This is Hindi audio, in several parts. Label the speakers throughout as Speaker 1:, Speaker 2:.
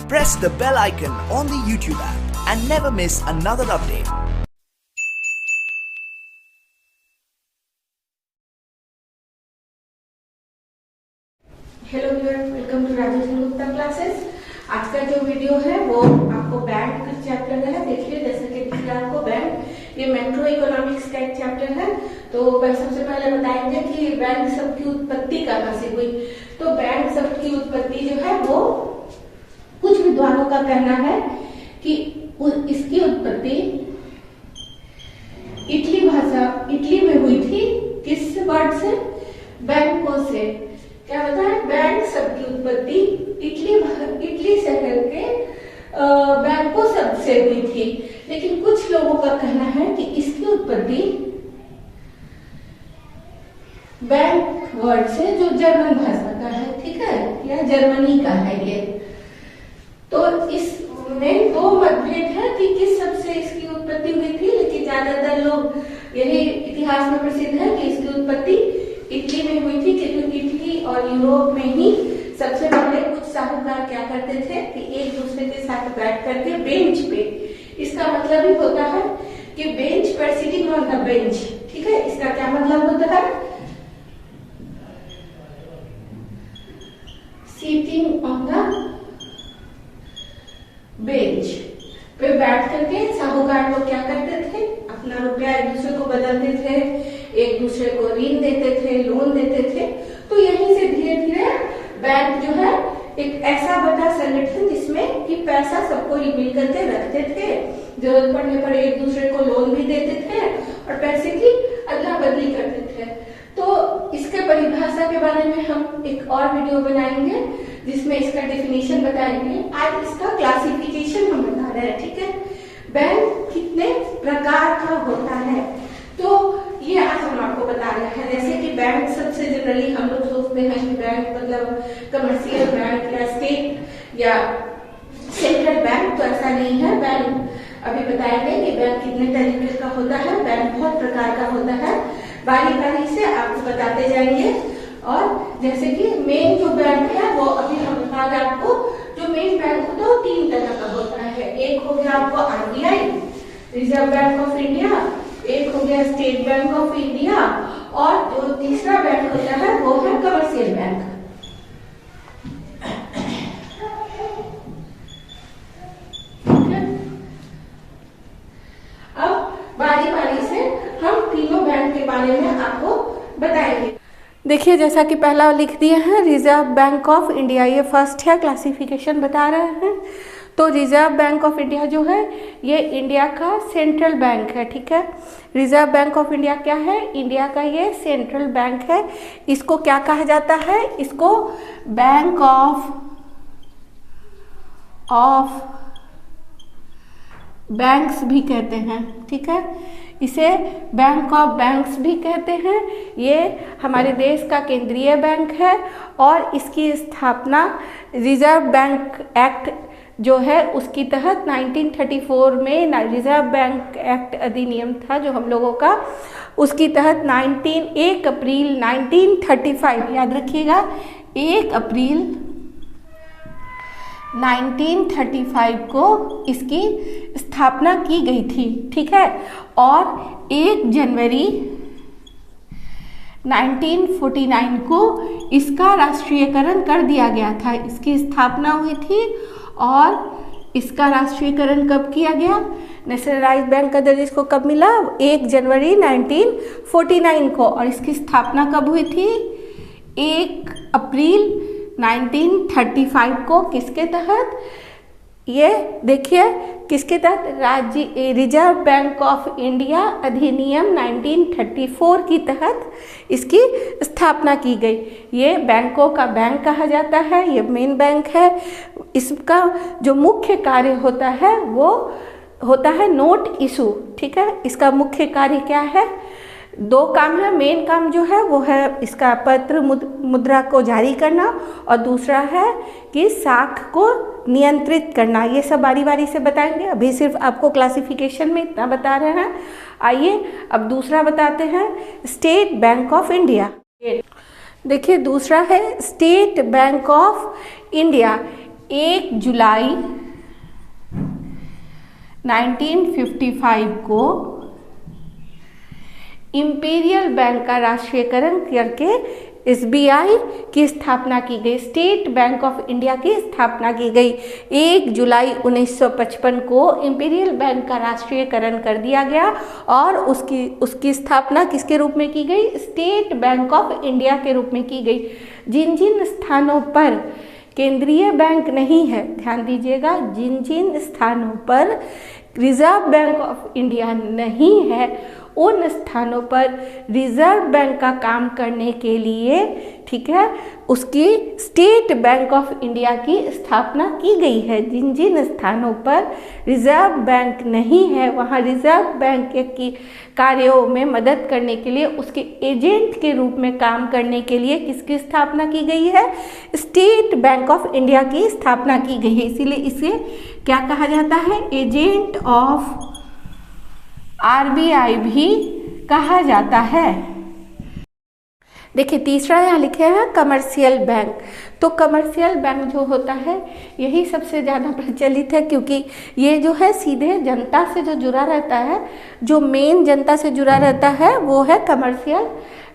Speaker 1: Press the bell icon on the YouTube app and never miss another update.
Speaker 2: Hello viewers, welcome to Rajiv Singh Gupta classes. आज का जो वीडियो है वो आपको बैंक का चैप्टर है। देखिए, जैसे कि दिख रहा है आपको बैंक, ये मैक्रो इकोनॉमिक्स का एक चैप्टर है। तो सबसे पहले बताएंगे कि बैंक शब्द की उत्पत्ति कहाँ से हुई। तो बैंक शब्द की उत्पत्ति जो है वो कुछ विद्वानों का कहना है कि इसकी उत्पत्ति इटली में हुई थी। किस वर्ड से? बैंकों से। क्या बताया? बैंक शब्द की उत्पत्ति इटली शहर के बैंकों शब्द से हुई थी। लेकिन कुछ लोगों का कहना है कि इसकी उत्पत्ति बैंक वर्ड से, जो जर्मन भाषा का है, ठीक है, या जर्मनी का है ये। तो इसमें दो मतभेद है कि किस शब्द से इसकी उत्पत्ति हुई थी, लेकिन ज्यादातर लोग यही इतिहास में प्रसिद्ध है कि इसकी उत्पत्ति इटली में हुई थी, क्योंकि इटली और यूरोप में ही सबसे पहले कुछ साहूकार क्या करते थे कि एक दूसरे के साथ बैठ करके बेंच पे, इसका मतलब ही होता है कि बेंच पर, सिटिंग ऑन द बेंच, ठीक है। इसका क्या मतलब होता है? सिटिंग ऑन द बेंच पे बैठ करके साहूकार लोग क्या करते थे, अपना रुपया एक दूसरे को बदलते थे, एक दूसरे को ऋण देते थे, लोन देते थे। तो यहीं से धीरे धीरे बैंक जो है एक ऐसा बड़ा संगठन जिसमें कि पैसा सबको मिल करके रखते थे, जरूरत पड़ने पर एक दूसरे को लोन भी देते थे और पैसे की अदला बदली करते थे। तो इसके परिभाषा के बारे में हम एक और वीडियो बनाएंगे जिसमें इसका डेफिनेशन बताएंगे। आज इसका क्लासिफिकेशन हम बता रहे हैं, ठीक है। बैंक कितने प्रकार का होता है, तो ये आज हम आपको बता रहे हैं। जैसे कि बैंक सबसे जनरली हम लोग सोचते हैं कि बैंक मतलब कमर्शियल बैंक या स्टेट या सेंट्रल बैंक, तो ऐसा नहीं है। बैंक अभी बताएंगे कि बैंक कितने तरीके का होता है। बैंक बहुत प्रकार का होता है, बारी बारी से आपको बताते जाएंगे। और जैसे कि मेन जो बैंक है वो अभी हम बता रहे आपको, जो मेन बैंक होता है वो 3 तरह का होता है। एक हो गया आपको RBI, reserve bank of India, एक हो गया स्टेट बैंक ऑफ इंडिया, और जो तीसरा बैंक होता है वो है कमर्शियल बैंक। अब बारी बारी से हम तीनों बैंक के बारे में आपको बताएंगे। देखिए, जैसा कि पहला लिख दिए हैं रिजर्व बैंक ऑफ इंडिया, ये फर्स्ट है, क्लासिफिकेशन बता रहे हैं। तो रिजर्व बैंक ऑफ इंडिया जो है ये इंडिया का सेंट्रल बैंक है, ठीक है। रिजर्व बैंक ऑफ इंडिया क्या है? इंडिया का ये सेंट्रल बैंक है। इसको क्या कहा जाता है? इसको बैंक ऑफ बैंक्स भी कहते हैं, ठीक है। इसे बैंक ऑफ बैंक्स भी कहते हैं। ये हमारे देश का केंद्रीय बैंक है और इसकी स्थापना रिजर्व बैंक एक्ट जो है उसकी तहत 1934 में रिजर्व बैंक एक्ट अधिनियम था जो हम लोगों का, उसकी तहत 1 अप्रैल 1935, याद रखिएगा, 1 अप्रैल 1935 को इसकी स्थापना की गई थी, ठीक है। और 1 जनवरी 1949 को इसका राष्ट्रीयकरण कर दिया गया था। इसकी स्थापना हुई थी और इसका राष्ट्रीयकरण कब किया गया? नेशनलाइज बैंक का दर्जा इसको कब मिला? 1 जनवरी 1949 को। और इसकी स्थापना कब हुई थी? 1 अप्रैल 1935 को। किसके तहत? ये देखिए किसके तहत? रिजर्व बैंक ऑफ इंडिया अधिनियम 1934 की तहत इसकी स्थापना की गई। ये बैंकों का बैंक कहा जाता है, ये मेन बैंक है। इसका जो मुख्य कार्य होता है वो होता है नोट इशू, ठीक है। इसका मुख्य कार्य क्या है? 2 काम है। मेन काम जो है वो है इसका पत्र मुद्रा को जारी करना, और दूसरा है कि साख को नियंत्रित करना। ये सब बारी बारी से बताएंगे, अभी सिर्फ आपको क्लासिफिकेशन में इतना बता रहे हैं। आइए अब दूसरा बताते हैं, स्टेट बैंक ऑफ इंडिया। देखिए दूसरा है स्टेट बैंक ऑफ इंडिया। 1 जुलाई 1955 को इंपीरियल बैंक का राष्ट्रीयकरण करके एसबीआई की स्थापना की गई, स्टेट बैंक ऑफ इंडिया की स्थापना की गई। 1 जुलाई 1955 को इंपीरियल बैंक का राष्ट्रीयकरण कर दिया गया और उसकी स्थापना किसके रूप में की गई? स्टेट बैंक ऑफ इंडिया के रूप में की गई। जिन जिन स्थानों पर केंद्रीय बैंक नहीं है, ध्यान दीजिएगा, जिन जिन स्थानों पर रिजर्व बैंक ऑफ इंडिया नहीं है उन स्थानों पर रिजर्व बैंक का काम करने के लिए, ठीक है, उसकी स्टेट बैंक ऑफ इंडिया की स्थापना की गई है। जिन जिन स्थानों पर रिजर्व बैंक नहीं है वहाँ रिजर्व बैंक की कार्यों में मदद करने के लिए, उसके एजेंट के रूप में काम करने के लिए किसकी स्थापना की गई है? स्टेट बैंक ऑफ इंडिया की स्थापना की गई है। इसीलिए इसे क्या कहा जाता है? एजेंट ऑफ आरबीआई भी कहा जाता है। देखिए तीसरा यहाँ लिखे हैं कमर्शियल बैंक। तो कमर्शियल बैंक जो होता है यही सबसे ज़्यादा प्रचलित है, क्योंकि ये जो है सीधे जनता से जो जुड़ा रहता है, जो मेन जनता से जुड़ा रहता है वो है कमर्शियल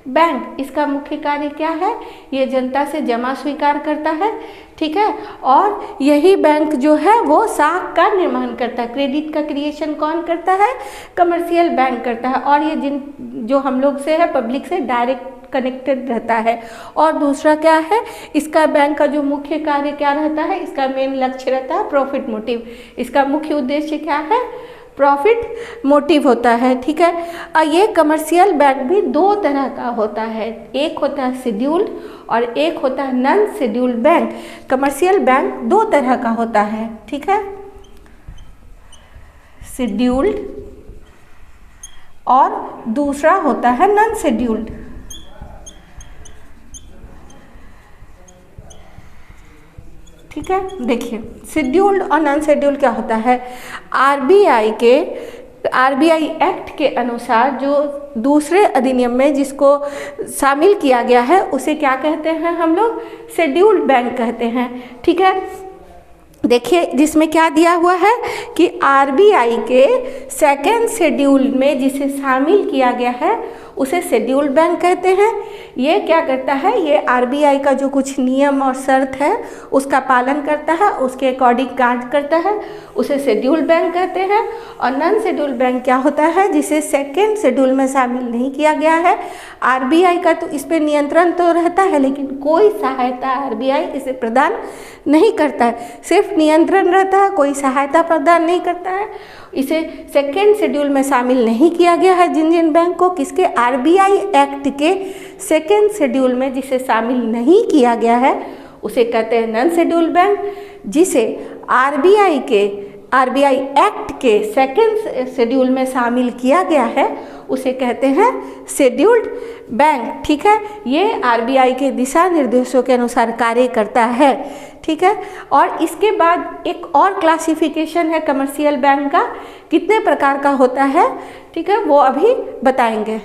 Speaker 2: बैंक। इसका मुख्य कार्य क्या है? ये जनता से जमा स्वीकार करता है, ठीक है, और यही बैंक जो है वो साख का निर्माण करता है। क्रेडिट का क्रिएशन कौन करता है? कमर्शियल बैंक करता है। और ये जो हम लोग से है, पब्लिक से डायरेक्ट कनेक्टेड रहता है। और दूसरा क्या है, इसका बैंक का जो मुख्य कार्य क्या रहता है? इसका मेन लक्ष्य रहता है प्रॉफिट मोटिव। इसका मुख्य उद्देश्य क्या है? प्रॉफिट मोटिव होता है, ठीक है। और ये कमर्शियल बैंक भी दो तरह का होता है, एक होता है शेड्यूल्ड और एक होता है non scheduled bank. Commercial bank दो तरह का होता है, ठीक है, शेड्यूल्ड और दूसरा होता है नॉन शेड्यूल्ड। ठीक है, देखिए शेड्यूल्ड और नॉन शेड्यूल्ड क्या होता है? आरबीआई एक्ट के अनुसार जो दूसरे अधिनियम में जिसको शामिल किया गया है उसे क्या कहते हैं हम लोग? शेड्यूल्ड बैंक कहते हैं, ठीक है। देखिए जिसमें क्या दिया हुआ है कि आरबीआई के सेकेंड शेड्यूल में जिसे शामिल किया गया है उसे शेड्यूल्ड बैंक कहते हैं। ये क्या करता है? ये आरबीआई का जो कुछ नियम और शर्त है उसका पालन करता है, उसके अकॉर्डिंग कार्य करता है, उसे शेड्यूल्ड बैंक कहते हैं। और नॉन शेड्यूल्ड बैंक क्या होता है? जिसे सेकेंड शेड्यूल में शामिल नहीं किया गया है। आरबीआई का तो इस पर नियंत्रण तो रहता है लेकिन कोई सहायता आरबीआई इसे प्रदान नहीं करता है, सिर्फ नियंत्रण रहता है, कोई सहायता प्रदान नहीं करता है। इसे सेकेंड शेड्यूल में शामिल नहीं किया गया है जिन जिन बैंक को, किसके? आरबीआई एक्ट के सेकेंड शेड्यूल में जिसे शामिल नहीं किया गया है उसे कहते हैं नॉन शेड्यूल्ड बैंक। जिसे आरबीआई एक्ट के सेकेंड शेड्यूल में शामिल किया गया है उसे कहते हैं शेड्यूल्ड बैंक, ठीक है। ये आरबीआई के दिशा निर्देशों के अनुसार कार्य करता है, ठीक है। और इसके बाद एक और क्लासिफिकेशन है कमर्शियल बैंक का, कितने प्रकार का होता है, ठीक है, वो अभी बताएंगे।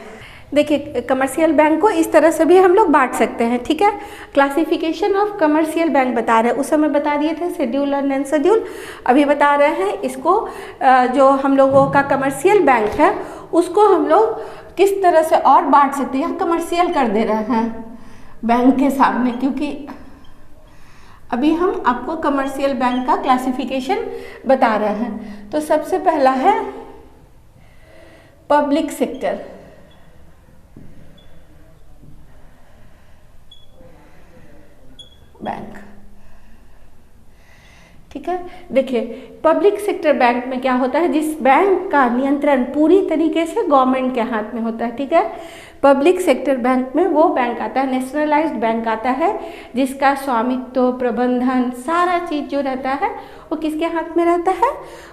Speaker 2: देखिए कमर्शियल बैंक को इस तरह से भी हम लोग बांट सकते हैं, ठीक है। क्लासिफिकेशन ऑफ कमर्शियल बैंक बता रहे हैं, उस समय बता दिए थे शेड्यूल और नॉन शेड्यूल, अभी बता रहे हैं इसको। जो हम लोगों का कमर्शियल बैंक है उसको हम लोग किस तरह से और बांट सकते हैं, कमर्शियल कर दे रहे हैं बैंक के सामने, क्योंकि अभी हम आपको कमर्शियल बैंक का क्लासिफिकेशन बता रहे हैं। तो सबसे पहला है पब्लिक सेक्टर। बैंक, ठीक है। देखिए पब्लिक सेक्टर बैंक में क्या होता है? जिस बैंक का नियंत्रण पूरी तरीके से गवर्नमेंट के हाथ में होता है, ठीक है। पब्लिक सेक्टर बैंक में वो बैंक आता है, नेशनलाइज्ड बैंक आता है, जिसका स्वामित्व, प्रबंधन, सारा चीज़ जो रहता है वो किसके हाथ में रहता है?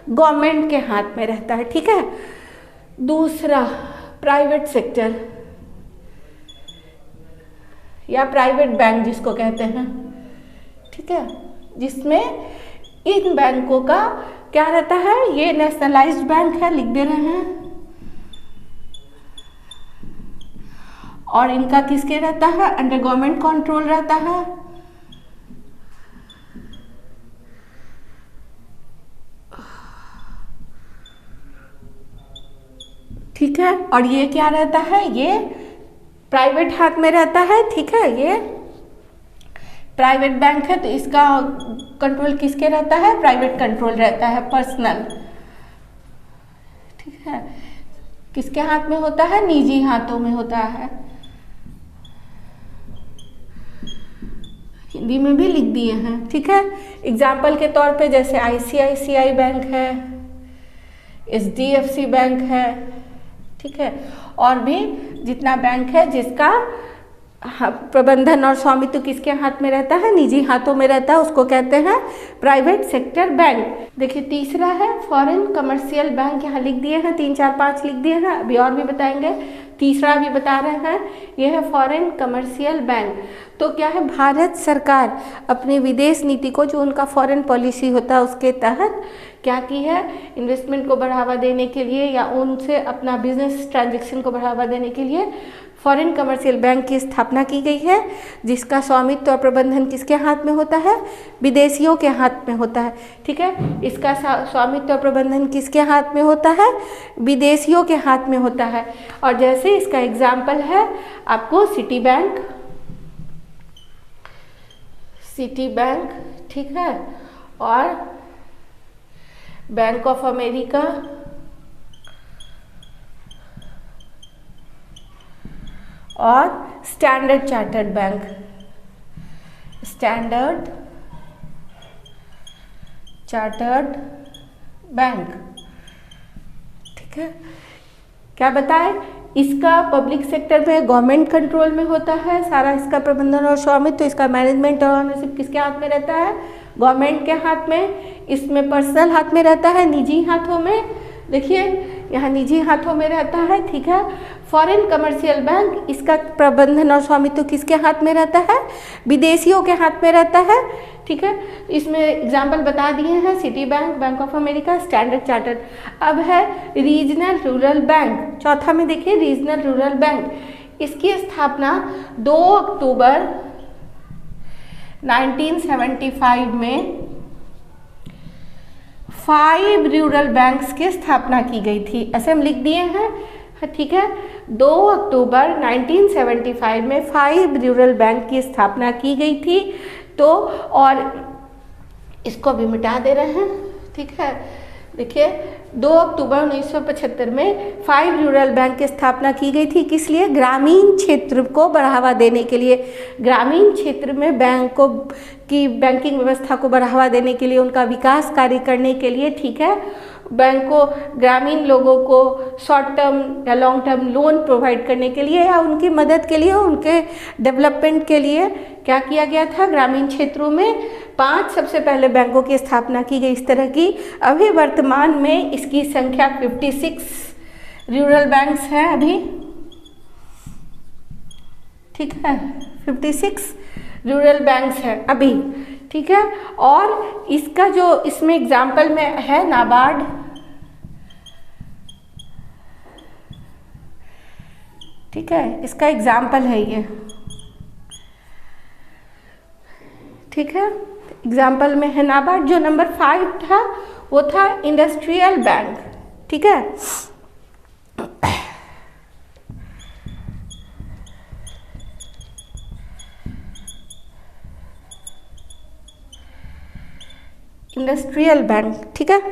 Speaker 2: गवर्नमेंट के हाथ में रहता है, ठीक है। दूसरा प्राइवेट सेक्टर या प्राइवेट बैंक जिसको कहते हैं, ठीक है, जिसमें इन बैंकों का क्या रहता है? ये नेशनलाइज्ड बैंक है, लिख दे रहे हैं, और इनका किसके रहता है? अंडर गवर्नमेंट कंट्रोल रहता है। ठीक है। और ये क्या रहता है, ये प्राइवेट हाथ में रहता है, ठीक है, ये प्राइवेट बैंक है तो इसका कंट्रोल किसके रहता है, प्राइवेट कंट्रोल रहता है, पर्सनल, ठीक है। किसके हाथ में होता है, निजी हाथों में होता है। हिंदी में भी लिख दिए हैं, ठीक है। एग्जाम्पल के तौर पे जैसे ICICI बैंक है, HDFC बैंक है, ठीक है, और भी जितना बैंक है जिसका प्रबंधन और स्वामित्व किसके हाथ में रहता है, निजी हाथों में रहता है, उसको कहते हैं प्राइवेट सेक्टर बैंक। देखिए तीसरा है फॉरेन कमर्शियल बैंक, यहाँ लिख दिए हैं 3 4 5 लिख दिए हैं, अभी और भी बताएंगे। तीसरा भी बता रहे हैं, यह है फॉरेन कमर्शियल बैंक। तो क्या है, भारत सरकार अपनी विदेश नीति को, जो उनका फॉरेन पॉलिसी होता है उसके तहत क्या की है, इन्वेस्टमेंट को बढ़ावा देने के लिए या उनसे अपना बिजनेस ट्रांजैक्शन को बढ़ावा देने के लिए फॉरेन कमर्शियल बैंक की स्थापना की गई है, जिसका स्वामित्व और प्रबंधन किसके हाथ में होता है, विदेशियों के हाथ में होता है, ठीक है। इसका स्वामित्व और प्रबंधन किसके हाथ में होता है, विदेशियों के हाथ में होता है। और जैसे इसका एग्जाम्पल है आपको सिटी बैंक, ठीक है, और बैंक ऑफ अमेरिका, और standard chartered bank, standard chartered bank, ठीक है। क्या बताए, इसका पब्लिक सेक्टर में गवर्नमेंट कंट्रोल में होता है सारा इसका प्रबंधन और स्वामित्व, तो इसका मैनेजमेंट और ऑनरशिप किसके हाथ में रहता है, गवर्नमेंट के हाथ में। इसमें पर्सनल हाथ में रहता है, निजी हाथों में, देखिए यहाँ निजी हाथों में रहता है, ठीक है। फॉरेन कमर्शियल बैंक, इसका प्रबंधन और स्वामित्व किसके हाथ में रहता है, विदेशियों के हाथ में रहता है, ठीक है। इसमें एग्जाम्पल बता दिए हैं, city bank, bank of America, standard chartered. अब है रीजनल रूरल बैंक, चौथा में देखिए रीजनल रूरल बैंक, इसकी स्थापना 2 अक्टूबर 1975 में 5 रूरल बैंक्स की स्थापना की गई थी, ऐसे हम लिख दिए हैं, ठीक है। 2 अक्टूबर 1975 में 5 रूरल बैंक की स्थापना की गई थी। तो और इसको भी मिटा दे रहे हैं, ठीक है। देखिए 2 अक्टूबर 1975 में 5 रूरल बैंक की स्थापना की गई थी, किस लिए, ग्रामीण क्षेत्र को बढ़ावा देने के लिए, ग्रामीण क्षेत्र में बैंकों की बैंकिंग व्यवस्था को बढ़ावा देने के लिए, उनका विकास कार्य करने के लिए, ठीक है। बैंक को ग्रामीण लोगों को शॉर्ट टर्म या लॉन्ग टर्म लोन प्रोवाइड करने के लिए या उनकी मदद के लिए, उनके डेवलपमेंट के लिए क्या किया गया था, ग्रामीण क्षेत्रों में 5 सबसे पहले बैंकों की स्थापना की गई इस तरह की। अभी वर्तमान में इसकी संख्या 56 रूरल बैंक्स हैं अभी, ठीक है, 56 रूरल बैंक्स हैं अभी, ठीक है। और इसका जो इसमें एग्जाम्पल में है नाबार्ड, ठीक है, इसका एग्जाम्पल है ये, ठीक है। एग्जाम्पल में है नाबार्ड। जो नंबर 5 था वो था इंडस्ट्रियल बैंक, ठीक है। इंडस्ट्रियल बैंक, ठीक है।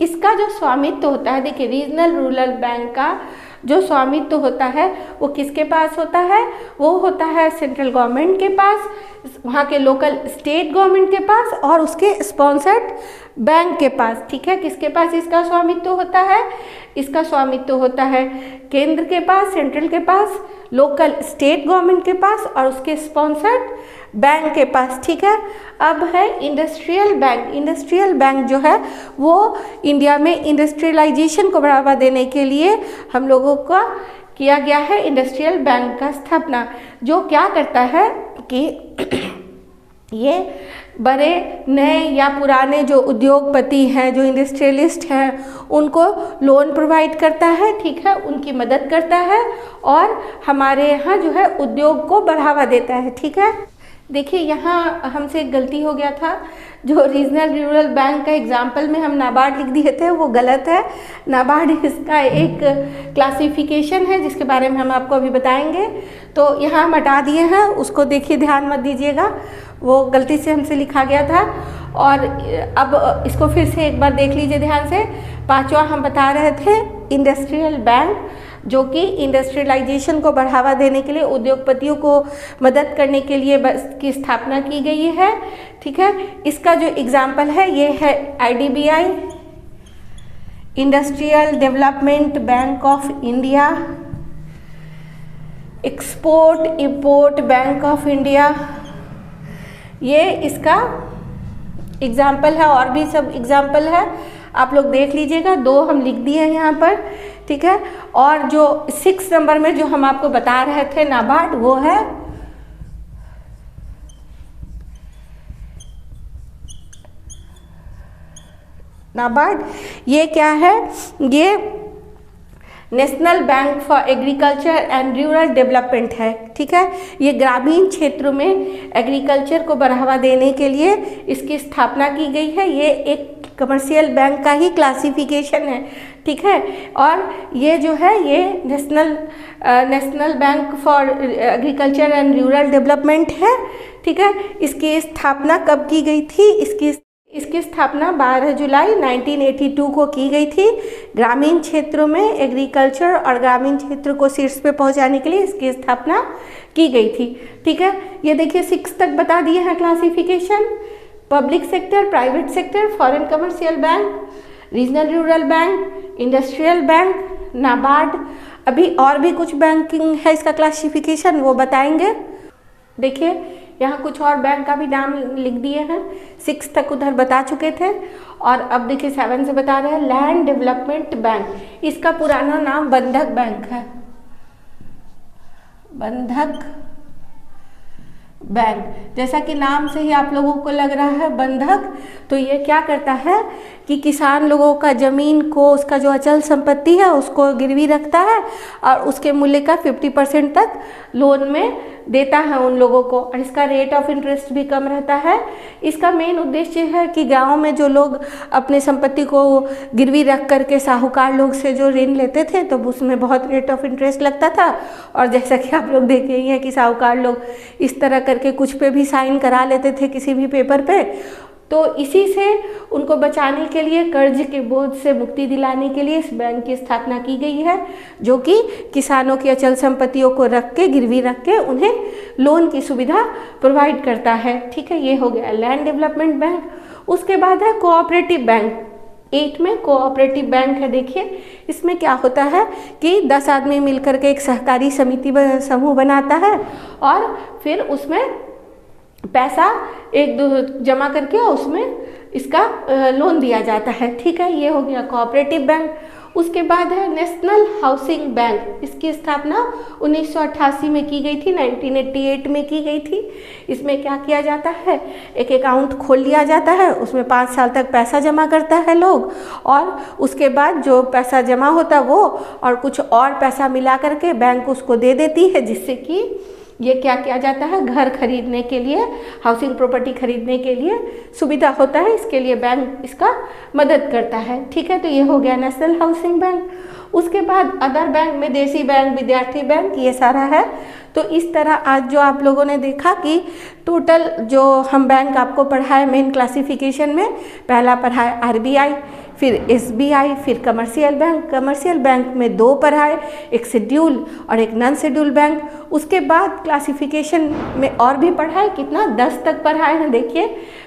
Speaker 2: इसका जो स्वामित्व होता है, देखिए रीजनल रूरल बैंक का जो स्वामित्व होता है वो किसके पास होता है, वो होता है सेंट्रल गवर्नमेंट के पास, वहाँ के लोकल स्टेट गवर्नमेंट के पास और उसके स्पॉन्सर्ड बैंक के पास, ठीक है। किसके पास इसका स्वामित्व होता है, इसका स्वामित्व होता है केंद्र के पास, सेंट्रल के पास, लोकल स्टेट गवर्नमेंट के पास और उसके स्पॉन्सर्ड बैंक के पास, ठीक है। अब है इंडस्ट्रियल बैंक। इंडस्ट्रियल बैंक जो है वो इंडिया में इंडस्ट्रियलाइजेशन को बढ़ावा देने के लिए हम लोगों का किया गया है इंडस्ट्रियल बैंक का स्थापना, जो क्या करता है कि ये बड़े नए या पुराने जो उद्योगपति हैं, जो इंडस्ट्रियलिस्ट हैं, उनको लोन प्रोवाइड करता है, ठीक है, उनकी मदद करता है और हमारे यहाँ जो है उद्योग को बढ़ावा देता है, ठीक है। देखिए यहाँ हमसे एक गलती हो गया था, जो रीजनल रूरल बैंक का एग्जाम्पल में हम नाबार्ड लिख दिए थे वो गलत है। नाबार्ड इसका एक क्लासिफिकेशन है जिसके बारे में हम आपको अभी बताएंगे। तो यहाँ हम हटा दिए हैं, उसको देखिए, ध्यान मत दीजिएगा, वो गलती से हमसे लिखा गया था। और अब इसको फिर से एक बार देख लीजिए ध्यान से। पांचवा हम बता रहे थे इंडस्ट्रियल बैंक, जो कि इंडस्ट्रियलाइजेशन को बढ़ावा देने के लिए, उद्योगपतियों को मदद करने के लिए की स्थापना की गई है। ठीक है, इसका जो एग्जाम्पल है ये है IDBI, industrial development bank of India, export import bank of India, ये इसका एग्जाम्पल है। और भी सब एग्जाम्पल है, आप लोग देख लीजिएगा, 2 हम लिख दिए हैं यहाँ पर। ठीक है, और जो 6 नंबर में जो हम आपको बता रहे थे नाबार्ड, वो है नाबार्ड। ये क्या है? ये national bank for agriculture and rural development है। ठीक है, ये ग्रामीण क्षेत्रों में एग्रीकल्चर को बढ़ावा देने के लिए इसकी स्थापना की गई है। ये एक कमर्शियल बैंक का ही क्लासिफिकेशन है। ठीक है, और ये जो है ये national bank for agriculture and rural development है। ठीक है, इसकी स्थापना कब की गई थी? इसकी स्थापना 12 जुलाई 1982 को की गई थी। ग्रामीण क्षेत्रों में एग्रीकल्चर और ग्रामीण क्षेत्र को शीर्ष पे पहुंचाने के लिए इसकी स्थापना की गई थी। ठीक है, ये देखिए 6 तक बता दिए हैं classification. Public sector, private sector, foreign commercial bank, regional rural bank, industrial bank, NABARD. अभी और भी कुछ बैंकिंग है इसका क्लासिफिकेशन, वो बताएंगे। देखिए यहाँ कुछ और बैंक का भी नाम लिख दिए हैं। 6 तक उधर बता चुके थे, और अब देखिए 7 से बता रहे हैं लैंड डेवलपमेंट बैंक। इसका पुराना नाम बंधक बैंक है, बंधक बैंक। जैसा कि नाम से ही आप लोगों को लग रहा है बंधक, तो ये क्या करता है कि किसान लोगों का ज़मीन को, उसका जो अचल संपत्ति है उसको गिरवी रखता है और उसके मूल्य का 50% तक लोन में देता है उन लोगों को, और इसका रेट ऑफ इंटरेस्ट भी कम रहता है। इसका मेन उद्देश्य है कि गांव में जो लोग अपने संपत्ति को गिरवी रख करके साहूकार लोग से जो ऋण लेते थे, तो उसमें बहुत रेट ऑफ इंटरेस्ट लगता था। और जैसा कि आप लोग देख रही हैं कि साहूकार लोग इस तरह करके कुछ पे भी साइन करा लेते थे किसी भी पेपर पे, तो इसी से उनको बचाने के लिए, कर्ज के बोझ से मुक्ति दिलाने के लिए इस बैंक की स्थापना की गई है, जो कि किसानों की अचल संपत्तियों को रख के, गिरवी रख के उन्हें लोन की सुविधा प्रोवाइड करता है। ठीक है, ये हो गया लैंड डेवलपमेंट बैंक। उसके बाद है कोऑपरेटिव बैंक। 8 में कोऑपरेटिव बैंक है। देखिए इसमें क्या होता है कि 10 आदमी मिलकर के एक सहकारी समिति समूह बनाता है, और फिर उसमें पैसा एक दो जमा करके उसमें इसका लोन दिया जाता है। ठीक है, ये हो गया कोऑपरेटिव बैंक। उसके बाद है नेशनल हाउसिंग बैंक। इसकी स्थापना 1988 में की गई थी, 1988 में की गई थी। इसमें क्या किया जाता है, एक अकाउंट खोल लिया जाता है, उसमें 5 साल तक पैसा जमा करता है लोग, और उसके बाद जो पैसा जमा होता है वो और कुछ और पैसा मिला करके बैंक उसको दे देती है, जिससे कि ये क्या किया जाता है, घर खरीदने के लिए, हाउसिंग प्रॉपर्टी खरीदने के लिए सुविधा होता है। इसके लिए बैंक इसका मदद करता है। ठीक है, तो ये हो गया नेशनल हाउसिंग बैंक। उसके बाद अदर बैंक में देसी बैंक, विद्यार्थी बैंक, ये सारा है। तो इस तरह आज जो आप लोगों ने देखा कि टोटल जो हम बैंक आपको पढ़ाए मेन क्लासिफिकेशन में, पहला पढ़ाए RBI, फिर SBI, फिर कमर्शियल बैंक। कमर्शियल बैंक में 2 पढ़ाए, एक शेड्यूल और एक नॉन शेड्यूल बैंक। उसके बाद क्लासिफिकेशन में और भी पढ़ाए, कितना 10 तक पढ़ाए हैं। देखिए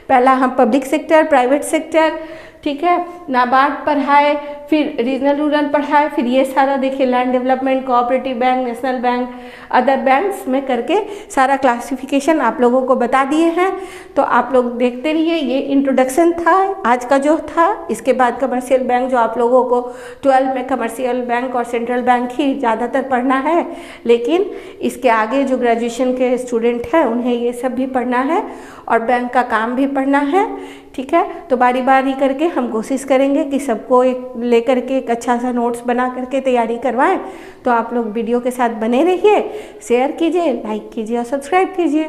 Speaker 2: पहला हम पब्लिक सेक्टर, प्राइवेट सेक्टर, ठीक है, नाबार्ड पढ़ाए, फिर रीजनल रूरल पढ़ाए, फिर ये सारा देखिए land development, cooperative bank, national bank, other banks में करके सारा क्लासिफिकेशन आप लोगों को बता दिए हैं। तो आप लोग देखते रहिए। ये इंट्रोडक्शन था आज का जो था। इसके बाद कमर्शियल बैंक, जो आप लोगों को 12 में कमर्शियल बैंक और सेंट्रल बैंक ही ज़्यादातर पढ़ना है, लेकिन इसके आगे जो ग्रेजुएशन के स्टूडेंट हैं उन्हें ये सब भी पढ़ना है। और बैंक का काम भी पढ़ना है, ठीक है। तो बारी बारी करके हम कोशिश करेंगे कि सबको एक लेकर के एक अच्छा सा नोट्स बना करके तैयारी करवाएं। तो आप लोग वीडियो के साथ बने रहिए, शेयर कीजिए, लाइक कीजिए और सब्सक्राइब कीजिए।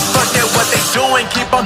Speaker 3: Forget what they doing, keep on.